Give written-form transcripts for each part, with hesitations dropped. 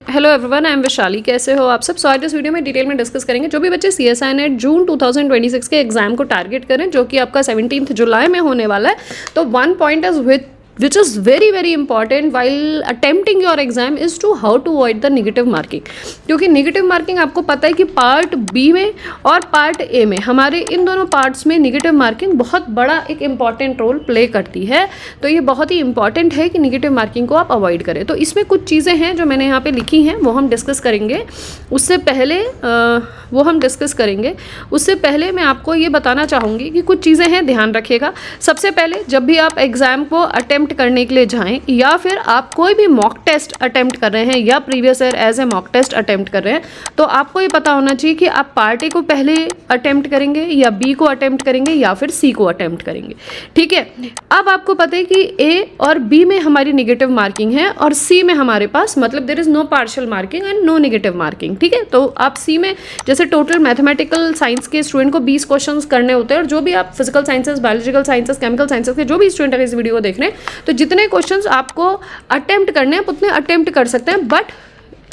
Hello everyone, I am Vaishali. कैसे हो आप सब? आज इस वीडियो में डिटेल में डिस्कस करेंगे जो भी बच्चे CSI नेट जून 2026 के एग्जाम को टारगेट करें, जो कि आपका 17 जुलाई में होने वाला है। तो one point is which is very very important while attempting your exam is to how to avoid the negative marking। क्योंकि नेगेटिव मार्किंग आपको पता है कि पार्ट बी में और पार्ट ए में, हमारे इन दोनों पार्ट्स में नेगेटिव मार्किंग बहुत बड़ा एक इंपॉर्टेंट रोल प्ले करती है। तो ये बहुत ही इंपॉर्टेंट है कि नेगेटिव मार्किंग को आप अवॉइड करें। तो इसमें कुछ चीज़ें हैं जो मैंने यहाँ पे लिखी हैं, वो हम डिस्कस करेंगे। उससे पहले मैं आपको ये बताना चाहूँगी कि कुछ चीज़ें हैं, ध्यान रखिएगा। सबसे पहले जब भी आप एग्ज़ाम को अटेम्प्ट करने के लिए जाएं या फिर आप कोई भी मॉक टेस्ट अटेम्प्ट कर रहे हैं या previous year as a mock test attempt कर रहे हैं, तो आपको ये पता होना चाहिए कि आप पार्ट ए को पहले अटेम्प्ट करेंगे या बी को अटेम्प्ट करेंगे या फिर सी को अटेम्प्ट करेंगे। ठीक है, अब आपको पता है कि ए और बी में हमारी नेगेटिव मार्किंग है और सी में हमारे पास मतलब there is no partial marking and no negative marking. ठीक है, तो आप सी में जैसे टोटल मैथमेटिकल साइंस के स्टूडेंट को 20 क्वेश्चन करने होते हैं, और जो भी आप physical sciences, biological sciences, chemical sciences के जो भी स्टूडेंट अगर इस वीडियो को देख रहे हैं, तो जितने क्वेश्चंस आपको अटेम्प्ट करने हैं उतने अटेम्प्ट कर सकते हैं। बट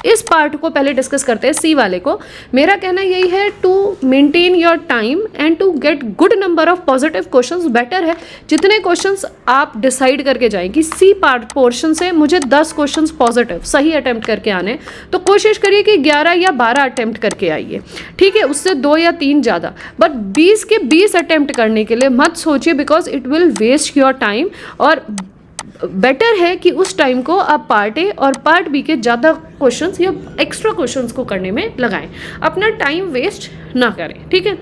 इस पार्ट को पहले डिस्कस करते हैं, सी वाले को। मेरा कहना यही है, to maintain your time and to get good number of positive questions, better है जितने क्वेश्चंस आप डिसाइड करके जाएं कि सी पार्ट पोर्शन से मुझे 10 क्वेश्चंस पॉजिटिव सही अटेम्प्ट करके आने, तो कोशिश करिए कि 11 या 12 अटेम्प्ट करके आइए। ठीक है, उससे 2 या 3 ज़्यादा, बट 20 के 20 अटेम्प्ट करने के लिए मत सोचिए, because it will waste your time. और बेटर है कि उस टाइम को आप पार्ट ए और पार्ट बी के ज़्यादा क्वेश्चंस या एक्स्ट्रा क्वेश्चंस को करने में लगाएं, अपना टाइम वेस्ट ना करें। ठीक है,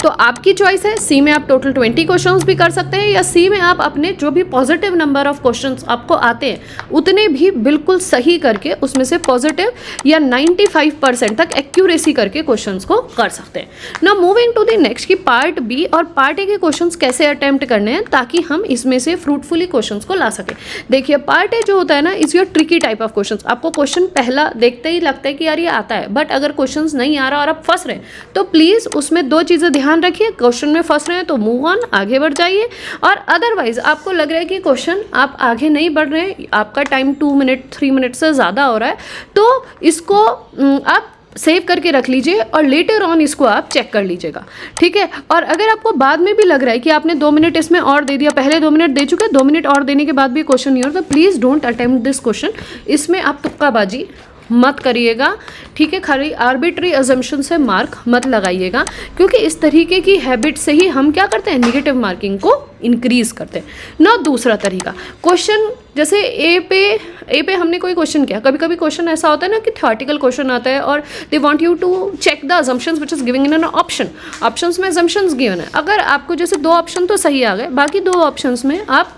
तो आपकी चॉइस है। सी में आप टोटल 20 क्वेश्चंस भी कर सकते हैं, या सी में आप अपने जो भी पॉजिटिव नंबर ऑफ क्वेश्चंस आपको आते हैं उतने भी बिल्कुल सही करके उसमें से पॉजिटिव या 95% तक एक्यूरेसी करके क्वेश्चंस को कर सकते हैं। Now moving to the next कि पार्ट बी और पार्ट ए के क्वेश्चंस कैसे अटेम्प्ट करने हैं ताकि हम इसमें से फ्रूटफुली क्वेश्चंस को ला सकें। देखिए, पार्ट ए जो होता है ना, is your tricky type of questions. आपको क्वेश्चन पहला देखते ही लगता है कि यार ये आता है, बट अगर क्वेश्चंस नहीं आ रहा और आप फंस रहे हैं, तो प्लीज़ उसमें 2 चीज़ें ध्यान रखिए। क्वेश्चन में फंस रहे हैं तो मूव ऑन, आगे बढ़ जाइए। और अदरवाइज आपको लग रहा है कि क्वेश्चन आप आगे नहीं बढ़ रहे हैं, आपका टाइम 2 मिनट 3 मिनट से ज़्यादा हो रहा है, तो इसको आप सेव करके रख लीजिए और लेटर ऑन इसको आप चेक कर लीजिएगा। ठीक है, और अगर आपको बाद में भी लग रहा है कि आपने 2 मिनट इसमें और दे दिया, पहले 2 मिनट दे चुके, 2 मिनट और देने के बाद भी क्वेश्चन नहीं हो रहा, तो please don't attempt this question. इसमें आप तुक्काबाजी मत करिएगा। ठीक है, खाली आर्बिट्री अजम्पशन से मार्क मत लगाइएगा, क्योंकि इस तरीके की हैबिट से ही हम क्या करते हैं, नेगेटिव मार्किंग को इंक्रीज करते हैं ना। दूसरा तरीका, क्वेश्चन जैसे ए पे हमने कोई क्वेश्चन किया, कभी कभी क्वेश्चन ऐसा होता है ना कि थ्योरेटिकल क्वेश्चन आता है और they want you to check the assumptions which is giving in an options में अजम्पशंस गिवन है। अगर आपको जैसे 2 ऑप्शन तो सही आ गए, बाकी 2 ऑप्शंस में आप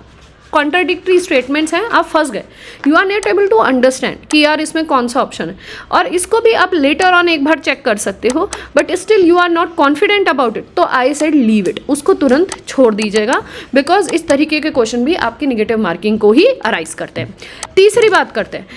कॉन्ट्राडिक्टरी स्टेटमेंट्स हैं, आप फंस गए, you are not able to understand कि यार इसमें कौन सा ऑप्शन है। और इसको भी आप लेटर ऑन एक बार चेक कर सकते हो, but still you are not confident about it, तो आई सेड लीव इट, उसको तुरंत छोड़ दीजिएगा, बिकॉज इस तरीके के क्वेश्चन भी आपकी नेगेटिव मार्किंग को ही अराइज करते हैं। तीसरी बात करते हैं,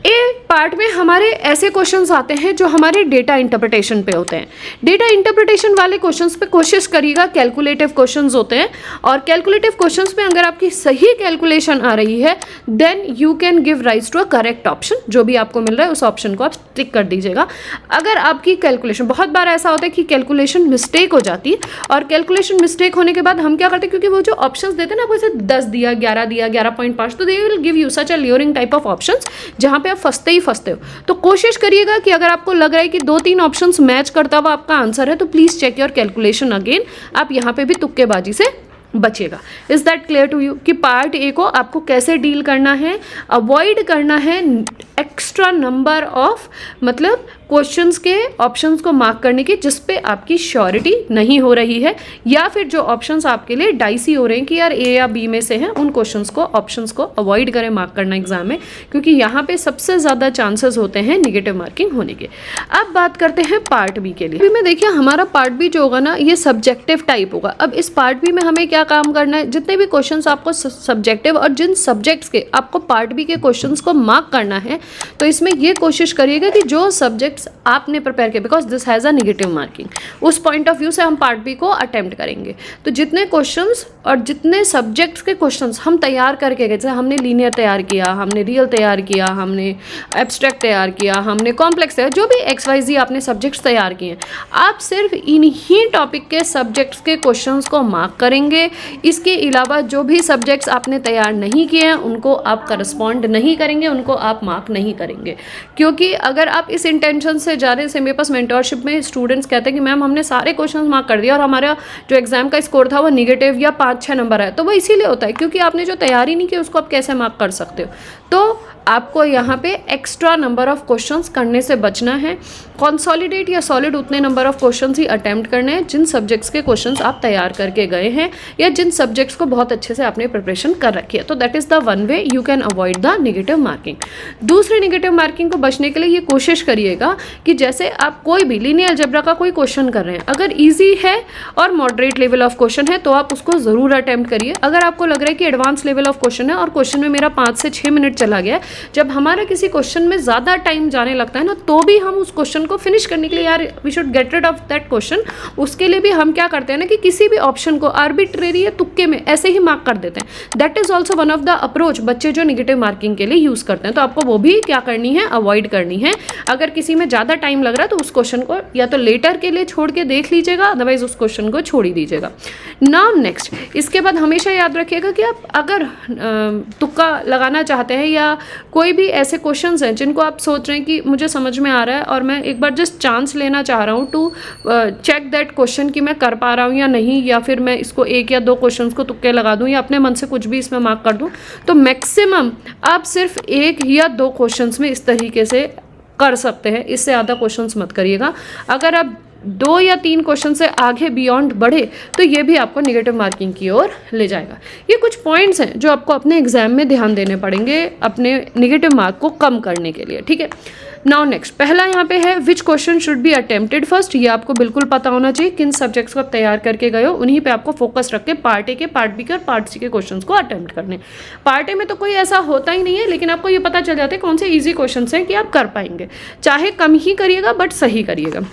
ए पार्ट में हमारे ऐसे क्वेश्चंस आते हैं जो हमारे डेटा इंटरप्रिटेशन पे होते हैं। डेटा इंटरप्रिटेशन वाले क्वेश्चंस पे कोशिश करिएगा, कैलकुलेटिव क्वेश्चंस होते हैं, और कैलकुलेटिव क्वेश्चंस में अगर आपकी सही कैलकुलेशन आ रही है then you can give rise to a correct option. जो भी आपको मिल रहा है उस ऑप्शन को आप टिक कर दीजिएगा। अगर आपकी कैलकुलेशन, बहुत बार ऐसा होता है कि कैलकुलेशन मिस्टेक हो जाती है, और कैलकुलेशन मिस्टेक होने के बाद हम क्या करते हैं, क्योंकि वो जो ऑप्शन देते हैं ना, वैसे 10 दिया, 11 दिया, 11.5, तो they will give you such a luring type of option जहाँ पे आप फंसते हो। तो कोशिश करिएगा कि अगर आपको लग रहा है कि 2-3 ऑप्शंस मैच करता हुआ आपका आंसर है, तो please check your calculation again. आप यहाँ पे भी तुक्केबाजी से बचेगा। Is that clear to you कि पार्ट ए को आपको कैसे डील करना है, अवॉइड करना है एक्स्ट्रा नंबर ऑफ मतलब क्वेश्चंस के ऑप्शंस को मार्क करने की जिस पे आपकी श्योरिटी नहीं हो रही है, या फिर जो ऑप्शंस आपके लिए डाइसी हो रहे हैं कि यार ए या बी में से हैं, उन क्वेश्चंस को, ऑप्शंस को अवॉइड करें मार्क करना एग्जाम में, क्योंकि यहाँ पे सबसे ज़्यादा चांसेस होते हैं नेगेटिव मार्किंग होने के। अब बात करते हैं पार्ट बी के लिए। अभी में देखिए, हमारा पार्ट बी जो होगा ना, ये सब्जेक्टिव टाइप होगा। अब इस पार्ट बी में हमें क्या काम करना है, जितने भी क्वेश्चन आपको सब्जेक्टिव और जिन सब्जेक्ट्स के आपको पार्ट बी के क्वेश्चन को मार्क करना है, तो इसमें यह कोशिश करिएगा कि जो सब्जेक्ट सब्जेक्ट्स आपने प्रिपेयर किए, because this has a negative marking, उस पॉइंट ऑफ व्यू से हम पार्ट बी को अटेम्प्ट करेंगे। तो जितने क्वेश्चंस और जितने सब्जेक्ट्स के क्वेश्चंस हम तैयार करके गए, जैसे हमने लीनियर तैयार किया, हमने रियल तैयार किया, हमने एब्स्ट्रैक्ट तैयार किया, हमने कॉम्प्लेक्स तैयार, जो भी XYZ आपने सब्जेक्ट्स तैयार किए हैं, आप सिर्फ इन्हीं टॉपिक के सब्जेक्ट्स के क्वेश्चंस को मार्क करेंगे। इसके अलावा जो भी सब्जेक्ट्स आपने तैयार नहीं किए हैं उनको आप करस्पॉन्ड नहीं करेंगे, उनको आप मार्क नहीं करेंगे। क्योंकि अगर आप इस इंटेंशन से जा रहे हैं, मेरे पास मेंटोरशिप में स्टूडेंट्स कहते हैं कि मैम हमने सारे क्वेश्चन मार्क कर दिया और हमारा जो एग्जाम का स्कोर था वो नेगेटिव या 5-6 नंबर है, तो वो इसीलिए होता है क्योंकि आपने जो तैयारी नहीं की उसको आप कैसे मार्क कर सकते हो। तो आपको यहाँ पे एक्स्ट्रा नंबर ऑफ क्वेश्चंस करने से बचना है। कंसोलिडेट या सॉलिड उतने number of questions he attempt करने हैं जिन सब्जेक्ट्स के क्वेश्चंस आप तैयार करके गए हैं या जिन सब्जेक्ट्स को बहुत अच्छे से आपने प्रिपरेशन कर रखी है। तो that is the one way you can avoid the negative marking. दूसरी नेगेटिव मार्किंग को बचने के लिए ये कोशिश करिएगा कि जैसे आप कोई भी लीनियर अलजेब्रा का कोई क्वेश्चन कर रहे हैं, अगर ईजी है और मॉडरेट लेवल ऑफ क्वेश्चन है तो आप उसको ज़रूर अटेम्प्ट करिए। अगर आपको लग रहा है कि एडवांस लेवल ऑफ क्वेश्चन है और क्वेश्चन में मेरा 5 से 6 मिनट चला गया है, जब हमारा किसी क्वेश्चन में ज़्यादा टाइम जाने लगता है ना, तो भी हम उस क्वेश्चन को फिनिश करने के लिए, यार we should get rid of that question, उसके लिए भी हम क्या करते हैं ना कि किसी भी ऑप्शन को आर्बिट्रेरी या तुक्के में ऐसे ही मार्क कर देते हैं। That is also one of the approach बच्चे जो नेगेटिव मार्किंग के लिए यूज़ करते हैं। तो आपको वो भी क्या करनी है, अवॉइड करनी है। अगर किसी में ज़्यादा टाइम लग रहा है तो उस क्वेश्चन को या तो लेटर के लिए छोड़ के देख लीजिएगा, अदरवाइज उस क्वेश्चन को छोड़ ही दीजिएगा। नाउ नेक्स्ट, इसके बाद हमेशा याद रखिएगा कि आप अगर तुक्का लगाना चाहते हैं या कोई भी ऐसे क्वेश्चंस हैं जिनको आप सोच रहे हैं कि मुझे समझ में आ रहा है और मैं एक बार जस्ट चांस लेना चाह रहा हूँ टू चेक दैट क्वेश्चन कि मैं कर पा रहा हूँ या नहीं, या फिर मैं इसको 1 या 2 क्वेश्चंस को तुक्के लगा दूँ या अपने मन से कुछ भी इसमें मार्क कर दूँ, तो मैक्सिमम आप सिर्फ 1 या 2 क्वेश्चंस में इस तरीके से कर सकते हैं। इससे ज़्यादा क्वेश्चंस मत करिएगा। अगर आप 2 या 3 क्वेश्चन से आगे बियॉन्ड बढ़े तो ये भी आपको नेगेटिव मार्किंग की ओर ले जाएगा। ये कुछ पॉइंट्स हैं जो आपको अपने एग्जाम में ध्यान देने पड़ेंगे अपने नेगेटिव मार्क को कम करने के लिए, ठीक है। नाउ नेक्स्ट, पहला यहाँ पे है which question should be attempted first. ये आपको बिल्कुल पता होना चाहिए किन सब्जेक्ट्स को आप तैयार करके गए हो, उन्हीं पे आपको फोकस रख के पार्ट ए के, पार्ट बी के और पार्ट सी के क्वेश्चंस को अटेम्प्ट करने। पार्ट ए में तो कोई ऐसा होता ही नहीं है, लेकिन आपको ये पता चल जाता है कौन से ईजी क्वेश्चन हैं कि आप कर पाएंगे। चाहे कम ही करिएगा बट सही करिएगा।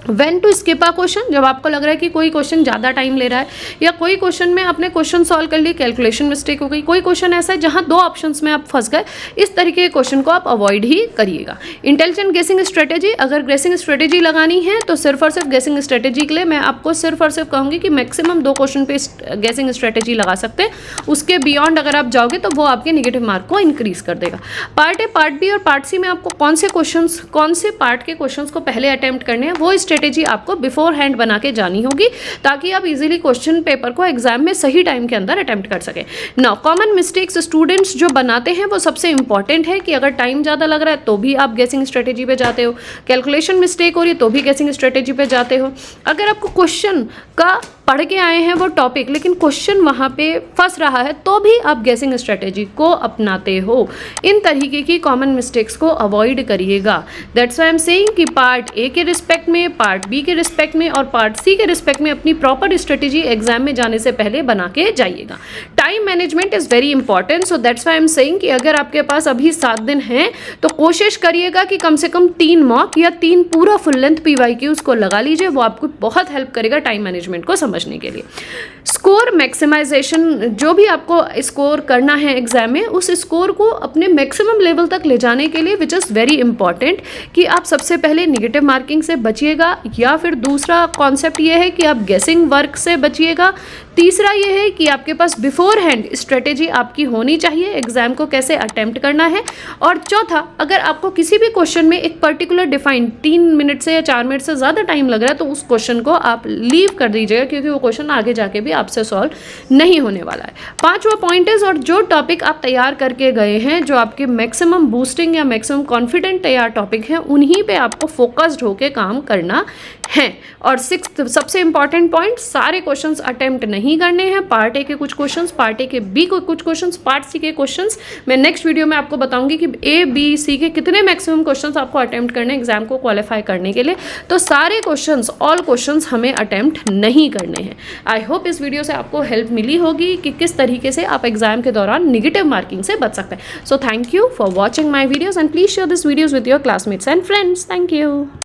When to skip a question, जब आपको लग रहा है कि कोई क्वेश्चन ज़्यादा टाइम ले रहा है या कोई क्वेश्चन में आपने क्वेश्चन सॉल्व कर लिए, कैलकुलेशन मिस्टेक हो गई, कोई क्वेश्चन ऐसा है जहाँ 2 ऑप्शंस में आप फंस गए, इस तरीके के क्वेश्चन को आप अवॉइड ही करिएगा। इंटेलिजेंट गेसिंग स्ट्रेटेजी, अगर गेसिंग स्ट्रेटेजी लगानी है तो सिर्फ और सिर्फ गेसिंग स्ट्रेटेजी के लिए मैं आपको सिर्फ और सिर्फ कहूँगी कि मैक्सिमम 2 क्वेश्चन पे गेसिंग स्ट्रेटेजी लगा सकते हैं। उसके बियॉन्ड अगर आप जाओगे तो वो आपके नेगेटिव मार्क को इंक्रीज कर देगा। पार्ट ए, पार्ट बी और पार्ट सी में आपको कौन से पार्ट के क्वेश्चन को पहले अटेम्प्ट करने हैं, वो स्ट्रेटेजी आपको बिफोर हैंड बना के जानी होगी ताकि आप इजीली क्वेश्चन पेपर को एग्जाम में सही टाइम के अंदर अटेम्प्ट कर सके। नाउ कॉमन मिस्टेक्स स्टूडेंट्स जो बनाते हैं वो सबसे इंपॉर्टेंट है कि अगर टाइम ज़्यादा लग रहा है तो भी आप गेसिंग स्ट्रेटेजी पे जाते हो, कैलकुलेशन मिस्टेक हो रही है तो भी गेसिंग स्ट्रेटेजी पे जाते हो। अगर आपको क्वेश्चन का पढ़ के आए हैं वो टॉपिक लेकिन क्वेश्चन वहाँ पे फंस रहा है तो भी आप गेसिंग स्ट्रेटेजी को अपनाते हो। इन तरीके की कॉमन मिस्टेक्स को अवॉइड करिएगा। That's why I am saying कि पार्ट ए के रिस्पेक्ट में, पार्ट बी के रिस्पेक्ट में और पार्ट सी के रिस्पेक्ट में अपनी प्रॉपर स्ट्रेटेजी एग्जाम में जाने से पहले बना के जाइएगा। Time management is very important, so that's why I am saying कि अगर आपके पास अभी 7 दिन हैं तो कोशिश करिएगा कि कम से कम 3 मॉक या 3 पूरा फुल लेंथ PYQs को लगा लीजिए। वो आपको बहुत हेल्प करेगा टाइम मैनेजमेंट को समझने के लिए। स्कोर मैक्सिमाइजेशन, जो भी आपको स्कोर करना है एग्जाम में, उस स्कोर को अपने मैक्सिमम लेवल तक ले जाने के लिए विच इज़ वेरी इंपॉर्टेंट कि आप सबसे पहले नेगेटिव मार्किंग से बचिएगा, या फिर दूसरा कॉन्सेप्ट ये है कि आप गेसिंग वर्क से बचिएगा। तीसरा ये है कि आपके पास बिफोर हैंड स्ट्रेटेजी आपकी होनी चाहिए एग्जाम को कैसे अटेम्प्ट करना है। और चौथा, अगर आपको किसी भी क्वेश्चन में एक पर्टिकुलर डिफाइंड 3 मिनट से या 4 मिनट से ज़्यादा टाइम लग रहा है तो उस क्वेश्चन को आप लीव कर दीजिएगा, क्योंकि वो क्वेश्चन आगे जाके भी आपसे सॉल्व नहीं होने वाला है। 5वां पॉइंट इज, और जो टॉपिक आप तैयार करके गए हैं, जो आपके मैक्सिमम बूस्टिंग या मैक्सिमम कॉन्फिडेंट तैयार टॉपिक हैं, उन्हीं पे आपको फोकस्ड होकर काम करना हैं। और सिक्स्थ सबसे इंपॉर्टेंट पॉइंट, सारे क्वेश्चंस अटेम्प्ट नहीं करने हैं। पार्ट ए के कुछ क्वेश्चंस, पार्ट ए के बी को कुछ क्वेश्चंस, पार्ट सी के क्वेश्चंस मैं नेक्स्ट वीडियो में आपको बताऊंगी कि ए बी सी के कितने मैक्सिमम क्वेश्चंस आपको अटेम्प्ट करने एग्जाम को क्वालिफाई करने के लिए। तो सारे क्वेश्चंस, ऑल क्वेश्चंस हमें अटेम्प्ट नहीं करने हैं। आई होप इस वीडियो से आपको हेल्प मिली होगी कि किस तरीके से आप एग्जाम के दौरान निगेटिव मार्किंग से बच सकते हैं। So thank you for watching my videos and please share this videos with your classmates and friends. Thank you.